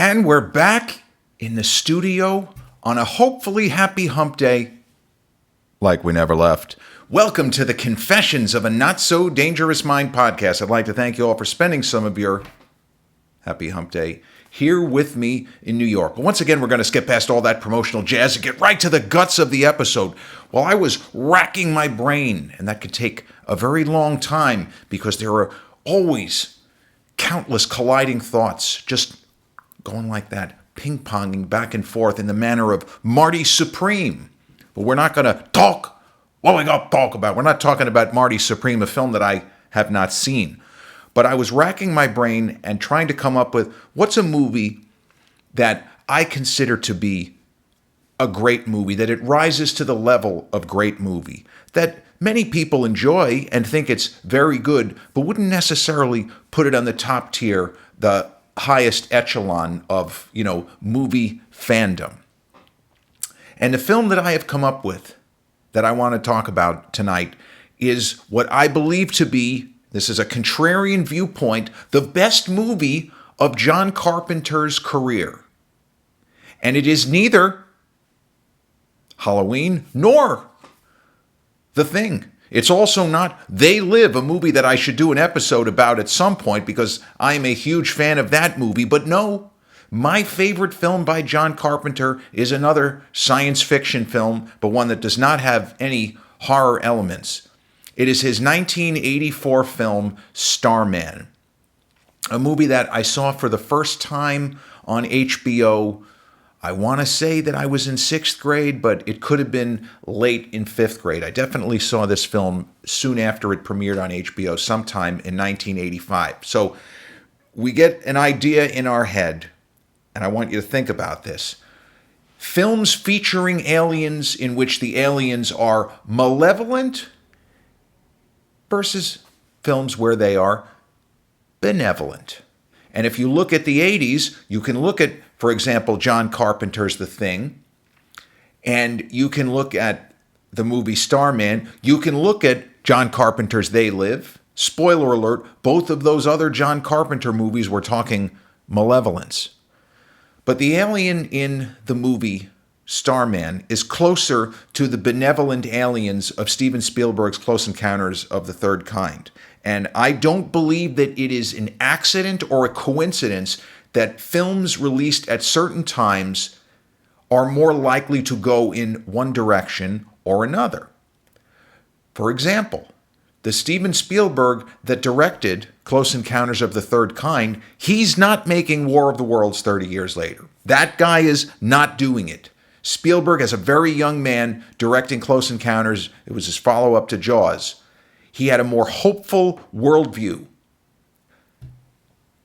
And we're back in the studio on a hopefully happy hump day, like we never left. Welcome to the Confessions of a Not So Dangerous Mind podcast. I'd like to thank you all for spending some of your happy hump day here with me in New York. But once again, we're going to skip past all that promotional jazz and get right to the guts of the episode. Well, I was racking my brain, and that could take a very long time because there are always countless colliding thoughts just going like that, ping-ponging back and forth in the manner of Marty Supreme. But we're not going to talk. What we got to talk about? We're not talking about Marty Supreme, a film that I have not seen. But I was racking my brain and trying to come up with what's a movie that I consider to be a great movie, that it rises to the level of great movie, that many people enjoy and think it's very good, but wouldn't necessarily put it on the top tier, the highest echelon of, movie fandom. And the film that I have come up with that I want to talk about tonight is what I believe to be, this is a contrarian viewpoint, the best movie of John Carpenter's career. And it is neither Halloween nor The Thing. It's also not They Live, a movie that I should do an episode about at some point because I am a huge fan of that movie. But no, my favorite film by John Carpenter is another science fiction film, but one that does not have any horror elements. It is his 1984 film, Starman, a movie that I saw for the first time on HBO. I want to say that I was in 6th grade, but it could have been late in 5th grade. I definitely saw this film soon after it premiered on HBO, sometime in 1985. So we get an idea in our head, and I want you to think about this. Films featuring aliens in which the aliens are malevolent versus films where they are benevolent. And if you look at the 80s, you can look at, for example, John Carpenter's The Thing, and you can look at the movie Starman. You can look at John Carpenter's They Live. Spoiler alert, both of those other John Carpenter movies were talking malevolence. But the alien in the movie Starman is closer to the benevolent aliens of Steven Spielberg's Close Encounters of the Third Kind. And I don't believe that it is an accident or a coincidence that films released at certain times are more likely to go in one direction or another. For example, the Steven Spielberg that directed Close Encounters of the Third Kind, he's not making War of the Worlds 30 years later. That guy is not doing it. Spielberg, as a very young man directing Close Encounters, it was his follow-up to Jaws. He had a more hopeful worldview.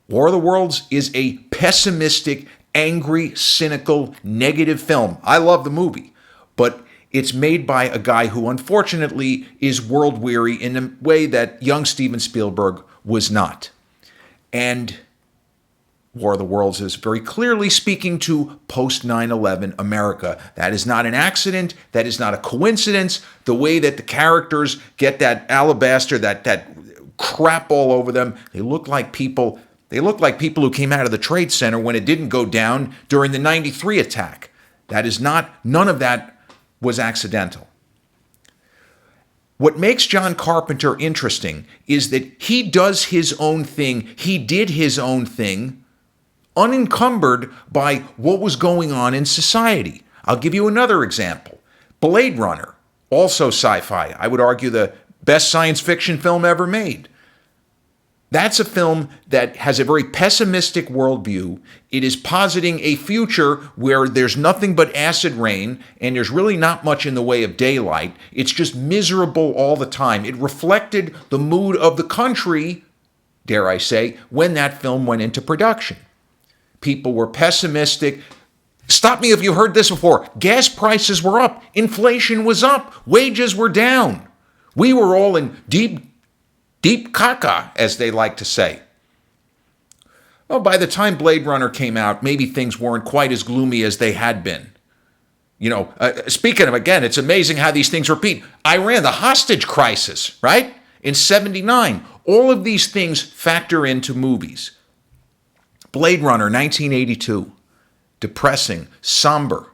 War of the Worlds is a pessimistic, angry, cynical, negative film. I love the movie, but it's made by a guy who unfortunately is world-weary in a way that young Steven Spielberg was not. And War of the Worlds is very clearly speaking to post-9/11 America. That is not an accident. That is not a coincidence. The way that the characters get that alabaster, that crap all over them, they look like people who came out of the Trade Center when it didn't go down during the 93 attack. None of that was accidental. What makes John Carpenter interesting is that he does his own thing. He did his own thing, unencumbered by what was going on in society. I'll give you another example. Blade Runner, also sci-fi. I would argue the best science fiction film ever made. That's a film that has a very pessimistic worldview. It is positing a future where there's nothing but acid rain and there's really not much in the way of daylight. It's just miserable all the time. It reflected the mood of the country, dare I say, when that film went into production. People were pessimistic. Stop me if you heard this before. Gas prices were up. Inflation was up. Wages were down. We were all in deep caca, as they like to say. Well, by the time Blade Runner came out, maybe things weren't quite as gloomy as they had been. Speaking of, again, it's amazing how these things repeat. Iran, the hostage crisis, right? In 79. All of these things factor into movies. Blade Runner 1982. Depressing, somber.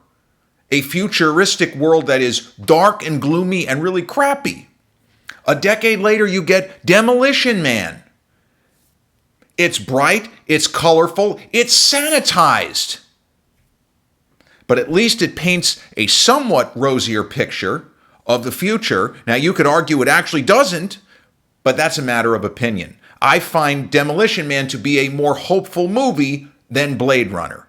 A futuristic world that is dark and gloomy and really crappy. A decade later, you get Demolition Man. It's bright, it's colorful, it's sanitized. But at least it paints a somewhat rosier picture of the future. Now, you could argue it actually doesn't, but that's a matter of opinion. I find Demolition Man to be a more hopeful movie than Blade Runner.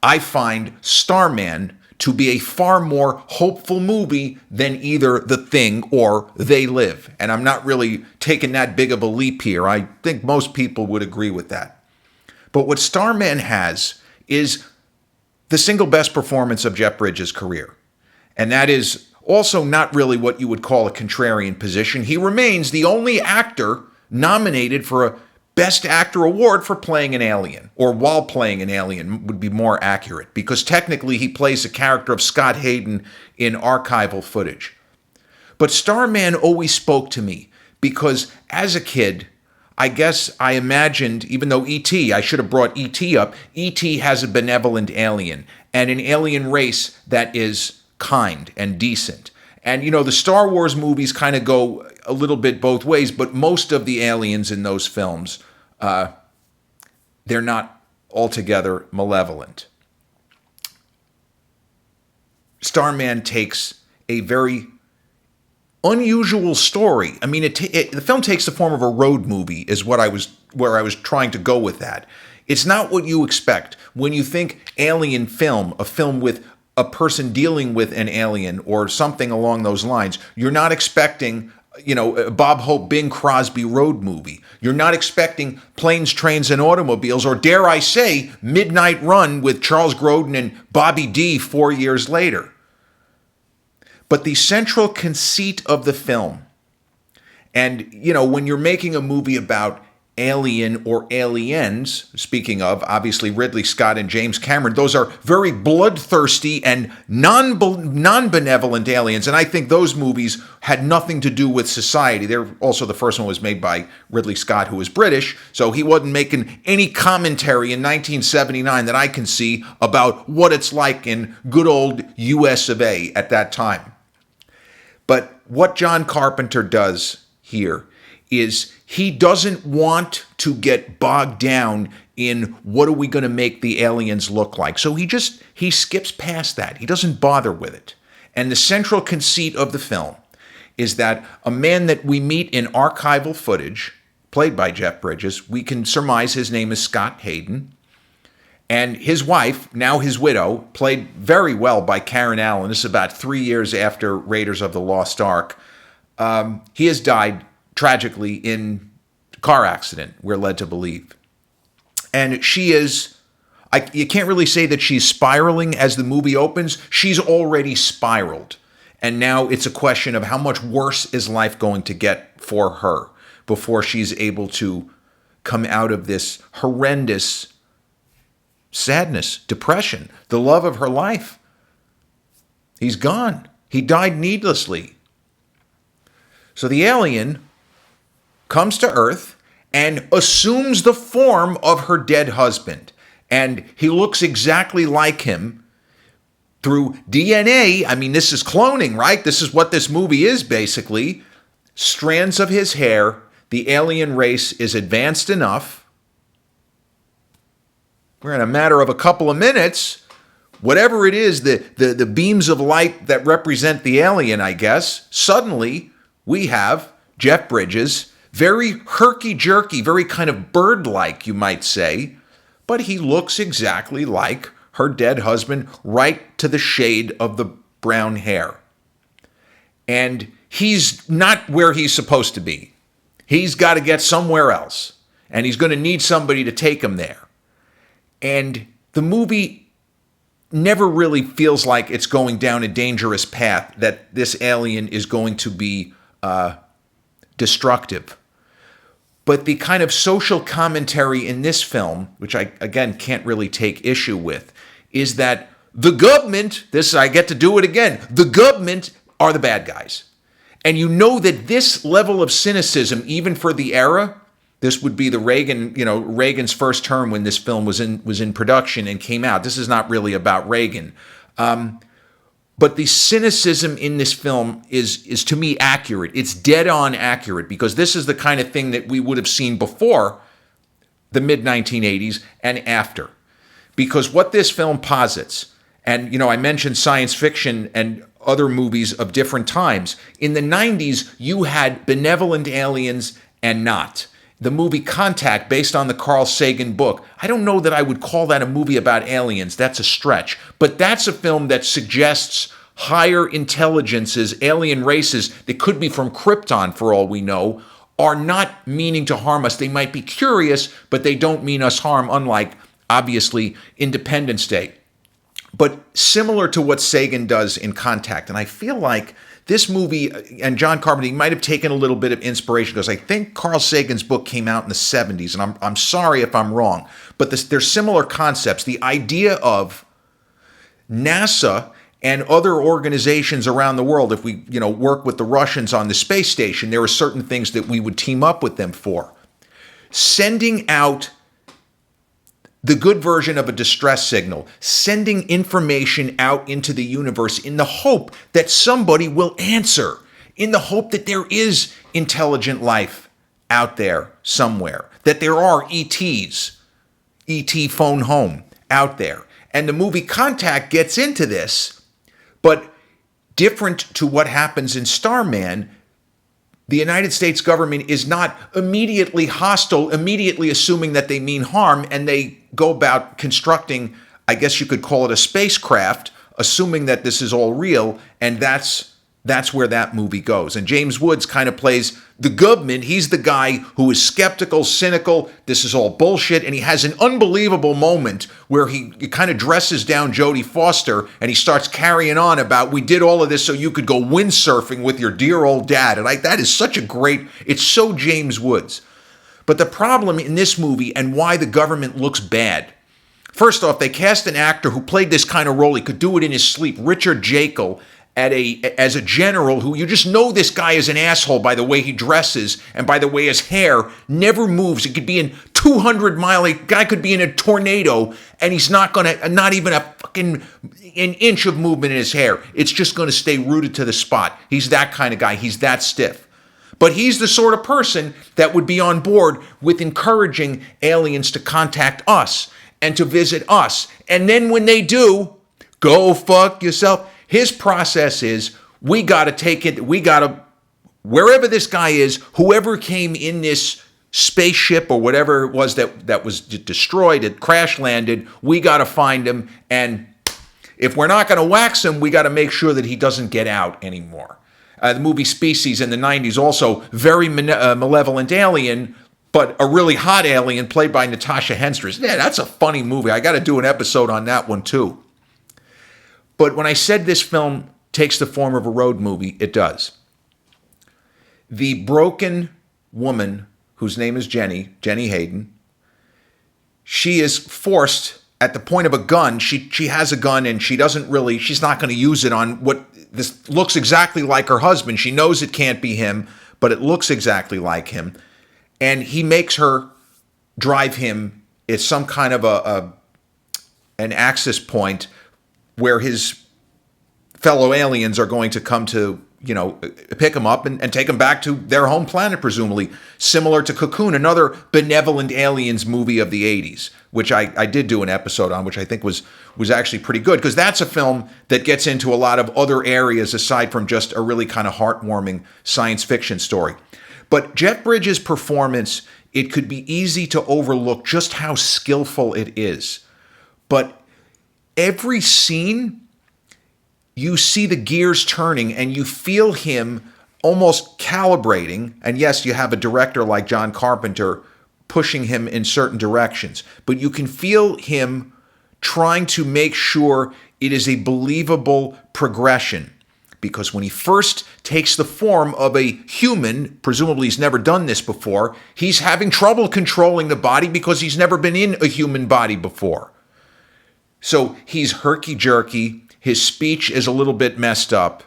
I find Starman to be a far more hopeful movie than either The Thing or They Live. And I'm not really taking that big of a leap here. I think most people would agree with that. But what Starman has is the single best performance of Jeff Bridges' career. And that is also not really what you would call a contrarian position. He remains the only actor nominated for a Best Actor award for playing an alien, or while playing an alien would be more accurate, because technically he plays the character of Scott Hayden in archival footage. But Starman always spoke to me, because as a kid, I guess I imagined, even though E.T., I should have brought E.T. up, E.T. has a benevolent alien, and an alien race that is kind and decent. And, the Star Wars movies kind of go a little bit both ways, but most of the aliens in those films, they're not altogether malevolent. Starman takes a very unusual story. I mean, the film takes the form of a road movie, is where I was trying to go with that. It's not what you expect when you think alien film, a film with a person dealing with an alien or something along those lines. You're not expecting, a Bob Hope, Bing Crosby road movie. You're not expecting Planes, Trains, and Automobiles, or dare I say, Midnight Run with Charles Grodin and Bobby D 4 years later. But the central conceit of the film, and, when you're making a movie about alien or aliens, speaking of, obviously, Ridley Scott and James Cameron, those are very bloodthirsty and non-benevolent aliens, and I think those movies had nothing to do with society. They're also, the first one was made by Ridley Scott, who was British, so he wasn't making any commentary in 1979 that I can see about what it's like in good old US of A at that time. But what John Carpenter does here is he doesn't want to get bogged down in what are we going to make the aliens look like. So he skips past that. He doesn't bother with it. And the central conceit of the film is that a man that we meet in archival footage, played by Jeff Bridges, we can surmise his name is Scott Hayden, and his wife, now his widow, played very well by Karen Allen. This is about 3 years after Raiders of the Lost Ark. He has died tragically in a car accident, we're led to believe. And she is, you can't really say that she's spiraling as the movie opens. She's already spiraled. And now it's a question of how much worse is life going to get for her before she's able to come out of this horrendous sadness, depression, the love of her life. He's gone. He died needlessly. So the alien comes to Earth and assumes the form of her dead husband. And he looks exactly like him through DNA. I mean, this is cloning, right? This is what this movie is, basically. Strands of his hair. The alien race is advanced enough. We're in a matter of a couple of minutes. Whatever it is, the beams of light that represent the alien, I guess, suddenly we have Jeff Bridges, very herky-jerky, very kind of bird-like, you might say, but he looks exactly like her dead husband, right to the shade of the brown hair. And he's not where he's supposed to be. He's got to get somewhere else, and he's going to need somebody to take him there. And the movie never really feels like it's going down a dangerous path, that this alien is going to be destructive. But the kind of social commentary in this film, which I, again, can't really take issue with, is that the government, I get to do it again, the government are the bad guys. And you know that this level of cynicism, even for the era, This would be the Reagan's first term when this film was in production and came out. This is not really about Reagan. But the cynicism in this film is to me accurate. It's dead on accurate, because this is the kind of thing that we would have seen before the mid-1980s and after. Because what this film posits, and I mentioned science fiction and other movies of different times. In the 90s, you had benevolent aliens and not. The movie Contact, based on the Carl Sagan book, I don't know that I would call that a movie about aliens. That's a stretch. But that's a film that suggests higher intelligences, alien races that could be from Krypton for all we know, are not meaning to harm us. They might be curious, but they don't mean us harm, unlike, obviously, Independence Day. But similar to what Sagan does in Contact. And I feel like this movie, and John Carpenter, might have taken a little bit of inspiration, because I think Carl Sagan's book came out in the 70s, and I'm sorry if I'm wrong, but there's similar concepts. The idea of NASA and other organizations around the world, if we work with the Russians on the space station, there are certain things that we would team up with them for. Sending out the good version of a distress signal, sending information out into the universe in the hope that somebody will answer, in the hope that there is intelligent life out there somewhere, that there are ETs, ET phone home out there. And the movie Contact gets into this, but different to what happens in Starman, the United States government is not immediately hostile, immediately assuming that they mean harm, and they go about constructing, I guess you could call it a spacecraft, assuming that this is all real, and that's where that movie goes. And James Woods kind of plays the government. He's the guy who is skeptical, cynical, this is all bullshit, and he has an unbelievable moment where he kind of dresses down Jodie Foster, and he starts carrying on about, we did all of this so you could go windsurfing with your dear old dad. And that is such a great, it's so James Woods. But the problem in this movie, and why the government looks bad, first off, they cast an actor who played this kind of role. He could do it in his sleep. Richard Jekyll, as a general, who you just know this guy is an asshole by the way he dresses and by the way his hair never moves. It could be in 200-mile, a guy could be in a tornado, and he's not even an inch of movement in his hair. It's just going to stay rooted to the spot. He's that kind of guy. He's that stiff. But he's the sort of person that would be on board with encouraging aliens to contact us and to visit us. And then when they do, go fuck yourself. His process is, we got to take it, wherever this guy is, whoever came in this spaceship or whatever it was that was destroyed, it crash landed, we got to find him. And if we're not going to wax him, we got to make sure that he doesn't get out anymore. The movie Species in the 90s, also very malevolent alien, but a really hot alien played by Natasha Henstridge. Yeah, that's a funny movie. I got to do an episode on that one too. But when I said this film takes the form of a road movie, it does. The broken woman, whose name is Jenny Hayden, she is forced at the point of a gun. She has a gun, and she's not going to use it on what this looks exactly like her husband. She knows it can't be him, but it looks exactly like him. And he makes her drive him. It's some kind of an access point where his fellow aliens are going to come to, pick him up and take him back to their home planet, presumably. Similar to Cocoon, another benevolent aliens movie of the 80s, which I did do an episode on, which I think was actually pretty good, because that's a film that gets into a lot of other areas aside from just a really kind of heartwarming science fiction story. But Jeff Bridges' performance, it could be easy to overlook just how skillful it is. But every scene, you see the gears turning and you feel him almost calibrating. And yes, you have a director like John Carpenter pushing him in certain directions, but you can feel him trying to make sure it is a believable progression. Because when he first takes the form of a human, presumably he's never done this before, he's having trouble controlling the body because he's never been in a human body before. So he's herky-jerky, his speech is a little bit messed up,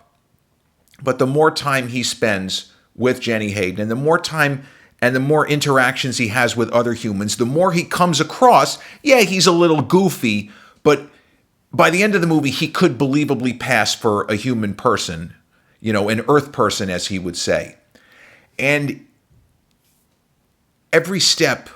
but the more time he spends with Jenny Hayden, and the more time and the more interactions he has with other humans, the more he comes across, yeah, he's a little goofy, but by the end of the movie, he could believably pass for a human person, an Earth person, as he would say. And every step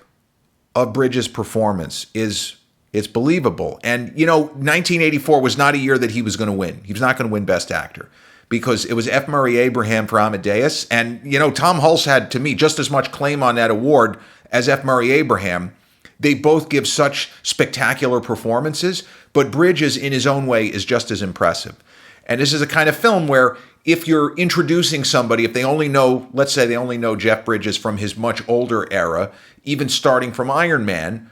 of Bridges' performance it's believable. And, 1984 was not a year that he was going to win. He was not going to win Best Actor because it was F. Murray Abraham for Amadeus. And, Tom Hulce had, to me, just as much claim on that award as F. Murray Abraham. They both give such spectacular performances, but Bridges, in his own way, is just as impressive. And this is a kind of film where if you're introducing somebody, if they only know, let's say they only know Jeff Bridges from his much older era, even starting from Iron Man,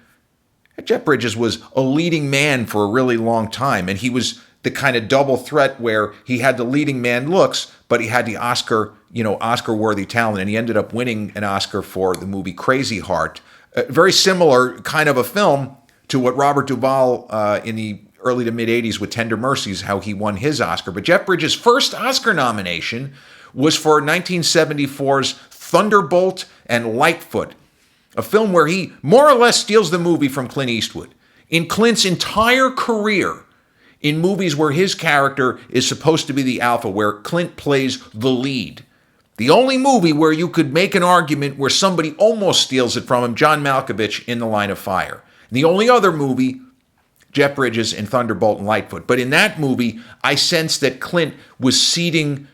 Jeff Bridges was a leading man for a really long time, and he was the kind of double threat where he had the leading man looks, but he had the Oscar-worthy talent, and he ended up winning an Oscar for the movie Crazy Heart. Very similar kind of a film to what Robert Duvall in the early to mid-'80s with Tender Mercies, how he won his Oscar. But Jeff Bridges' first Oscar nomination was for 1974's Thunderbolt and Lightfoot, a film where he more or less steals the movie from Clint Eastwood. In Clint's entire career, in movies where his character is supposed to be the alpha, where Clint plays the lead, the only movie where you could make an argument where somebody almost steals it from him, John Malkovich in The Line of Fire. And the only other movie, Jeff Bridges in Thunderbolt and Lightfoot. But in that movie, I sensed that Clint was ceding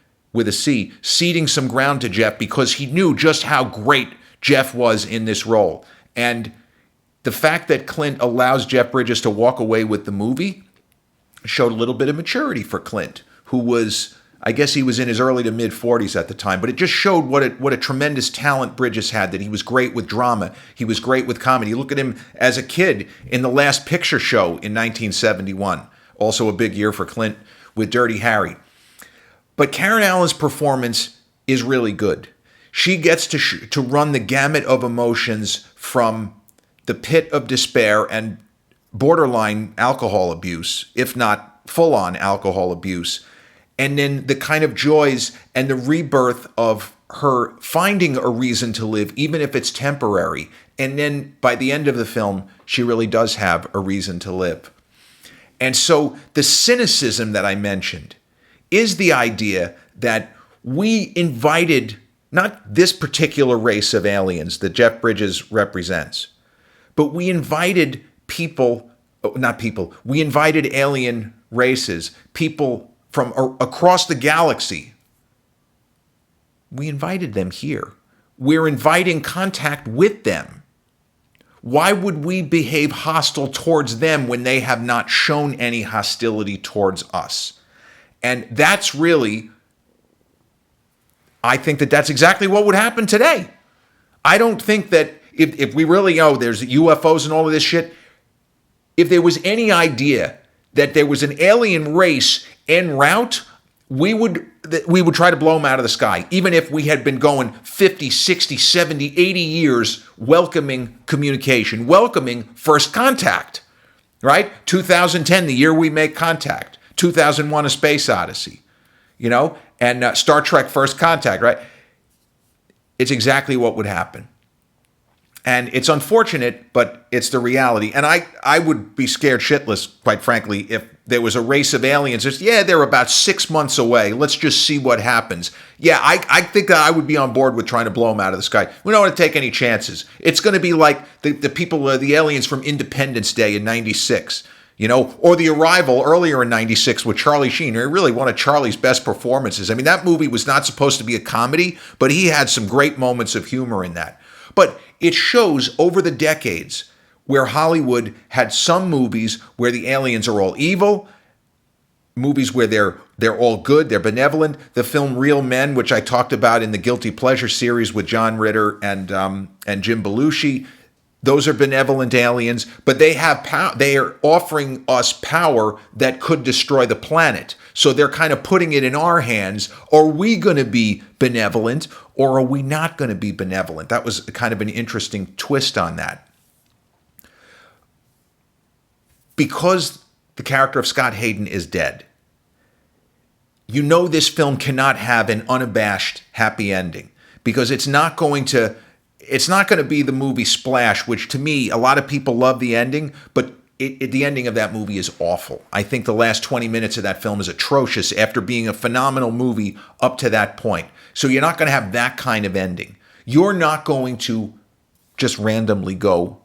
some ground to Jeff because he knew just how great Jeff was in this role. And the fact that Clint allows Jeff Bridges to walk away with the movie showed a little bit of maturity for Clint, who was, I guess he was in his early to mid-40s at the time, but it just showed what a tremendous talent Bridges had, that he was great with drama, he was great with comedy. Look at him as a kid in The Last Picture Show in 1971. Also a big year for Clint with Dirty Harry. But Karen Allen's performance is really good. She gets to run the gamut of emotions from the pit of despair and borderline alcohol abuse, if not full-on alcohol abuse, and then the kind of joys and the rebirth of her finding a reason to live, even if it's temporary. And then by the end of the film, she really does have a reason to live. And so the cynicism that I mentioned is the idea that we invited not this particular race of aliens that Jeff Bridges represents, but we invited we invited alien races, people from across the galaxy. We invited them here. We're inviting contact with them. Why would we behave hostile towards them when they have not shown any hostility towards us? And that's really, I think that's exactly what would happen today. I don't think that if we really know there's UFOs and all of this shit, if there was any idea that there was an alien race en route, we would try to blow them out of the sky, even if we had been going 50, 60, 70, 80 years welcoming communication, welcoming first contact, right? 2010, the year we make contact. 2001, A Space Odyssey, and Star Trek First Contact, right? It's exactly what would happen. And it's unfortunate, but it's the reality. And I would be scared shitless, quite frankly, if there was a race of aliens. They're about 6 months away. Let's just see what happens. Yeah, I think that I would be on board with trying to blow them out of the sky. We don't want to take any chances. It's going to be like the aliens from Independence Day in 96. Or The Arrival earlier in 96 with Charlie Sheen. Really one of Charlie's best performances. I mean, that movie was not supposed to be a comedy, but he had some great moments of humor in that. But it shows over the decades where Hollywood had some movies where the aliens are all evil, movies where they're all good, they're benevolent. The film Real Men, which I talked about in the Guilty Pleasure series with John Ritter and Jim Belushi, those are benevolent aliens, but they have they are offering us power that could destroy the planet. So they're kind of putting it in our hands. Are we going to be benevolent or are we not going to be benevolent? That was kind of an interesting twist on that. Because the character of Scott Hayden is dead, this film cannot have an unabashed happy ending because it's not going to it's not going to be the movie Splash, which to me, a lot of people love the ending, but the ending of that movie is awful. I think the last 20 minutes of that film is atrocious after being a phenomenal movie up to that point. So you're not going to have that kind of ending. You're not going to just randomly go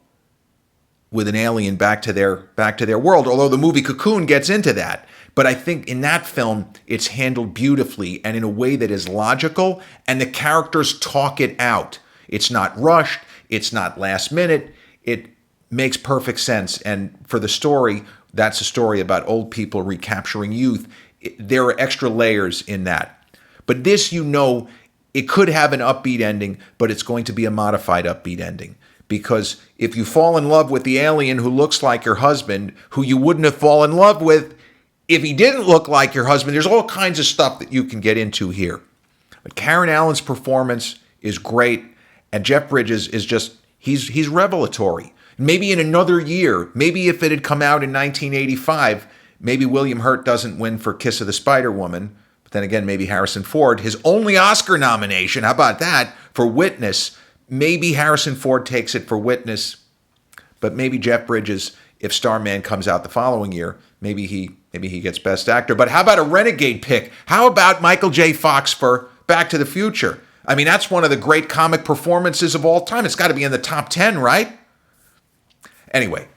with an alien back to their world, although the movie Cocoon gets into that. But I think in that film, it's handled beautifully and in a way that is logical, and the characters talk it out. It's not rushed. It's not last minute. It makes perfect sense. And for the story, that's a story about old people recapturing youth. There are extra layers in that. But this, it could have an upbeat ending, but it's going to be a modified upbeat ending. Because if you fall in love with the alien who looks like your husband, who you wouldn't have fallen in love with if he didn't look like your husband, there's all kinds of stuff that you can get into here. But Karen Allen's performance is great, and Jeff Bridges is just, he's revelatory. Maybe in another year, maybe if it had come out in 1985, maybe William Hurt doesn't win for Kiss of the Spider-Woman. But then again, maybe Harrison Ford, his only Oscar nomination, how about that, for Witness. Maybe Harrison Ford takes it for Witness, but maybe Jeff Bridges, if Starman comes out the following year, maybe he gets Best Actor. But how about a renegade pick? How about Michael J. Fox for Back to the Future? I mean, that's one of the great comic performances of all time. It's got to be in the top 10, right? Anyway,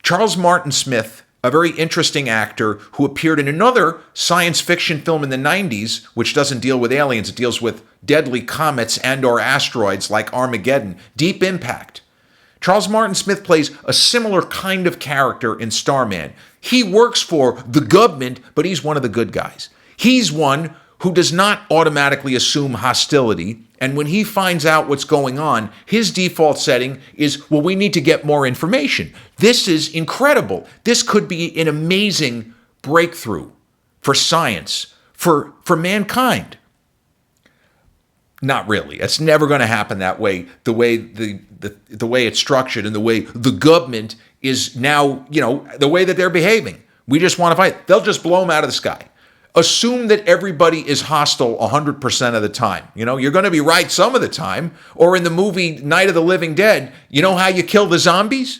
Charles Martin Smith, a very interesting actor who appeared in another science fiction film in the 90s, which doesn't deal with aliens. It deals with deadly comets and or asteroids like Armageddon. Deep Impact. Charles Martin Smith plays a similar kind of character in Starman. He works for the government, but he's one of the good guys. He's one who does not automatically assume hostility. And when he finds out what's going on, his default setting is, well, we need to get more information. This is incredible. This could be an amazing breakthrough for science, for mankind. Not really. It's never going to happen that way. The way the way it's structured and the way the government is now, the way that they're behaving. We just want to fight. They'll just blow them out of the sky. Assume that everybody is hostile 100% of the time. You're going to be right some of the time. Or in the movie Night of the Living Dead, you know how you kill the zombies?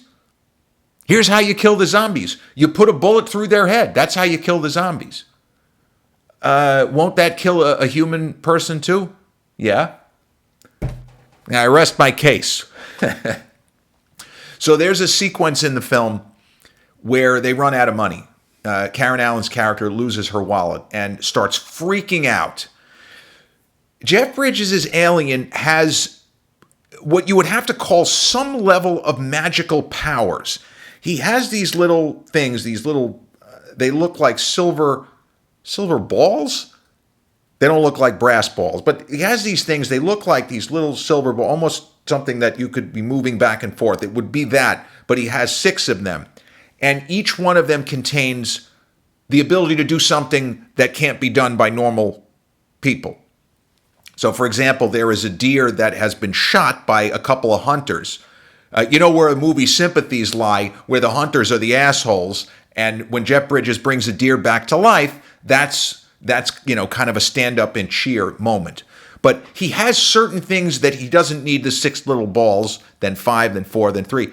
Here's how you kill the zombies. You put a bullet through their head. That's how you kill the zombies. Won't that kill a human person too? Yeah. Now I rest my case. So there's a sequence in the film where they run out of money. Karen Allen's character loses her wallet and starts freaking out. Jeff Bridges' alien has what you would have to call some level of magical powers. He has these little things, they look like silver balls. They don't look like brass balls, but he has these things. They look like these little silver balls, almost something that you could be moving back and forth. It would be that, but he has 6 of them. And each one of them contains the ability to do something that can't be done by normal people. So, for example, there is a deer that has been shot by a couple of hunters. Where a movie Sympathies lie, where the hunters are the assholes, and when Jeff Bridges brings a deer back to life, that's kind of a stand-up and cheer moment. But he has certain things that he doesn't need the 6 little balls, then 5, then 4, then 3,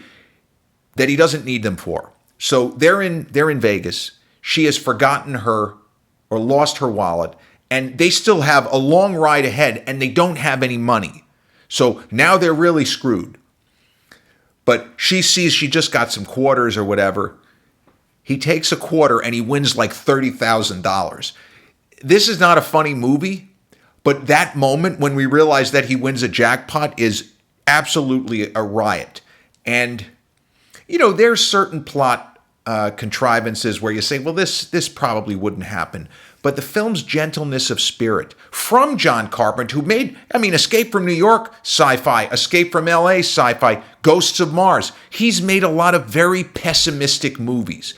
that he doesn't need them for. So they're in Vegas. She has forgotten her or lost her wallet, and they still have a long ride ahead, and they don't have any money. So now they're really screwed. But she sees she just got some quarters or whatever. He takes a quarter and he wins like $30,000. This is not a funny movie, but that moment when we realize that he wins a jackpot is absolutely a riot. And, there's certain plot contrivances where you say, well, this probably wouldn't happen. But the film's gentleness of spirit from John Carpenter, who made, Escape from New York, sci-fi, Escape from LA, sci-fi, Ghosts of Mars. He's made a lot of very pessimistic movies.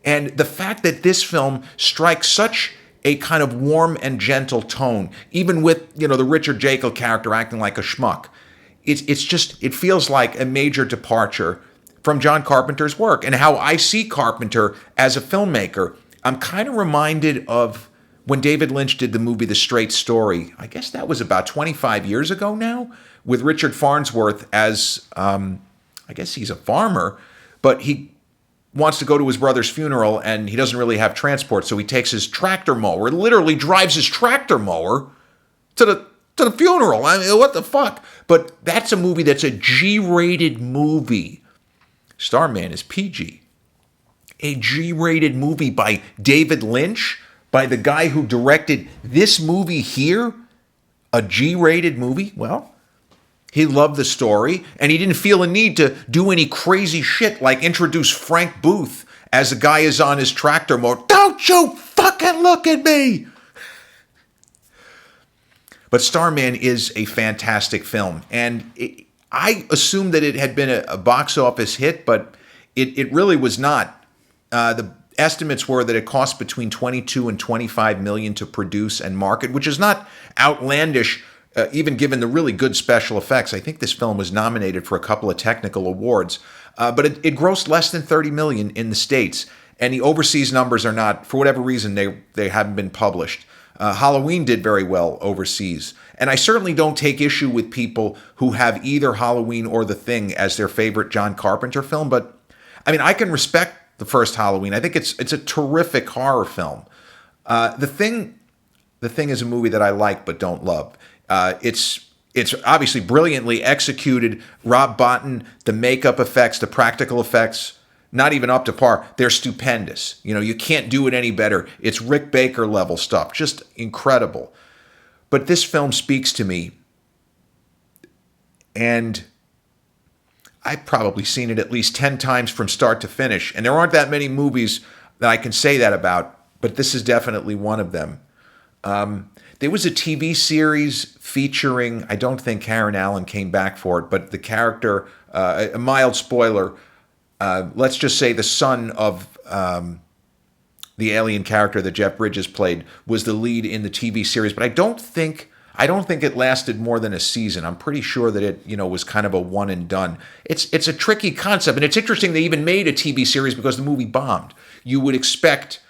And the fact that this film strikes such a kind of warm and gentle tone, even with, the Richard Jekyll character acting like a schmuck, it feels like a major departure from John Carpenter's work. And how I see Carpenter as a filmmaker, I'm kind of reminded of when David Lynch did the movie The Straight Story, I guess that was about 25 years ago now, with Richard Farnsworth as, I guess he's a farmer, but he wants to go to his brother's funeral and he doesn't really have transport, so he takes his tractor mower, literally drives his tractor mower to the funeral. I mean, what the fuck? But that's a movie that's a G-rated movie. Starman is PG. A G-rated movie by David Lynch, by the guy who directed this movie here, a G-rated movie. Well, he loved the story, and he didn't feel a need to do any crazy shit like introduce Frank Booth as the guy is on his tractor mower. Don't you fucking look at me! But Starman is a fantastic film, and I assumed that it had been a box office hit, but it really was not. The estimates were that it cost between 22 and 25 million to produce and market, which is not outlandish, even given the really good special effects. I think this film was nominated for a couple of technical awards, but it grossed less than 30 million in the States, and the overseas numbers are not, for whatever reason, they haven't been published. Halloween did very well overseas. And I certainly don't take issue with people who have either Halloween or The Thing as their favorite John Carpenter film. But, I mean, I can respect the first Halloween. I think it's a terrific horror film. The Thing is a movie that I like but don't love. It's obviously brilliantly executed. Rob Bottin, the makeup effects, the practical effects, not even up to par. They're stupendous. You know, you can't do it any better. It's Rick Baker level stuff. Just incredible. But this film speaks to me, and I've probably seen it at least 10 times from start to finish. And there aren't that many movies that I can say that about, but this is definitely one of them. There was a TV series featuring, I don't think Karen Allen came back for it, but the character, a mild spoiler, let's just say the son of the alien character that Jeff Bridges played was the lead in the TV series. But I don't think it lasted more than a season. I'm pretty sure that it, was kind of a one and done. It's a tricky concept, and it's interesting they even made a TV series because the movie bombed. You would expect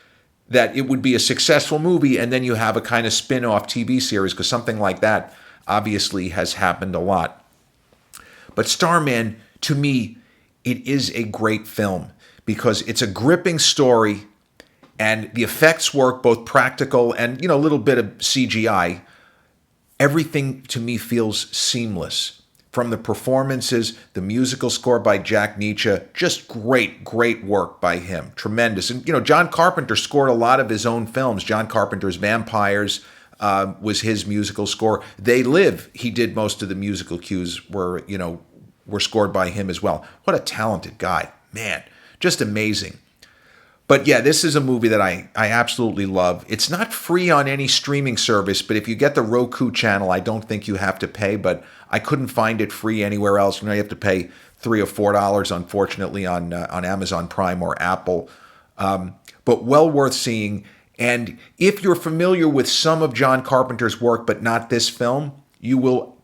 that it would be a successful movie, and then you have a kind of spin-off TV series, because something like that obviously has happened a lot. But Starman, to me, it is a great film because it's a gripping story, and the effects work, both practical and, a little bit of CGI. Everything to me feels seamless. From the performances, the musical score by Jack Nietzsche, just great work by him. Tremendous. And, John Carpenter scored a lot of his own films. John Carpenter's Vampires was his musical score. They Live, he did most of the musical cues were scored by him as well. What a talented guy. Man, just amazing. But yeah, this is a movie that I absolutely love. It's not free on any streaming service, but if you get the Roku channel, I don't think you have to pay, but I couldn't find it free anywhere else. You have to pay $3 or $4, unfortunately, on Amazon Prime or Apple. But well worth seeing. And if you're familiar with some of John Carpenter's work, but not this film, you will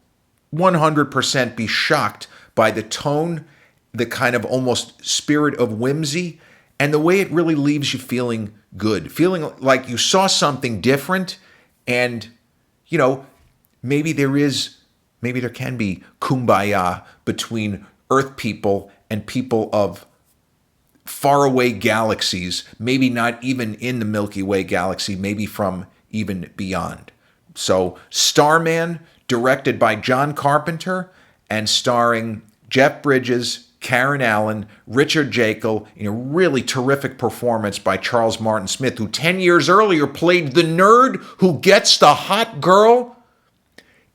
100% be shocked by the tone, the kind of almost spirit of whimsy, and the way it really leaves you feeling good, feeling like you saw something different, and, maybe there can be kumbaya between Earth people and people of faraway galaxies, maybe not even in the Milky Way galaxy, maybe from even beyond. So Starman, directed by John Carpenter and starring Jeff Bridges, Karen Allen, Richard Jekyll, in a really terrific performance by Charles Martin Smith, who 10 years earlier played the nerd who gets the hot girl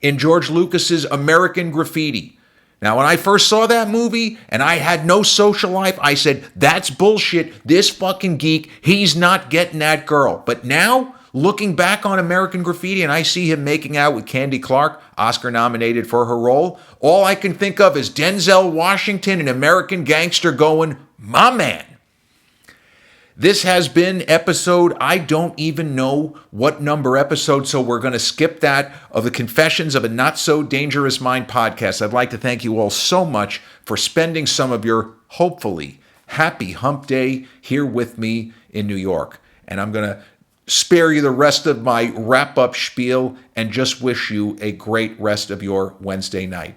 in George Lucas's American Graffiti. Now, when I first saw that movie and I had no social life, I said, that's bullshit. This fucking geek, he's not getting that girl. But now, looking back on American Graffiti and I see him making out with Candy Clark, Oscar nominated for her role, all I can think of is Denzel Washington, an American Gangster, going, my man. This has been episode, I don't even know what number episode, so we're going to skip that, of the Confessions of a Not So Dangerous Mind podcast. I'd like to thank you all so much for spending some of your, hopefully, happy hump day here with me in New York. And I'm going to spare you the rest of my wrap-up spiel and just wish you a great rest of your Wednesday night.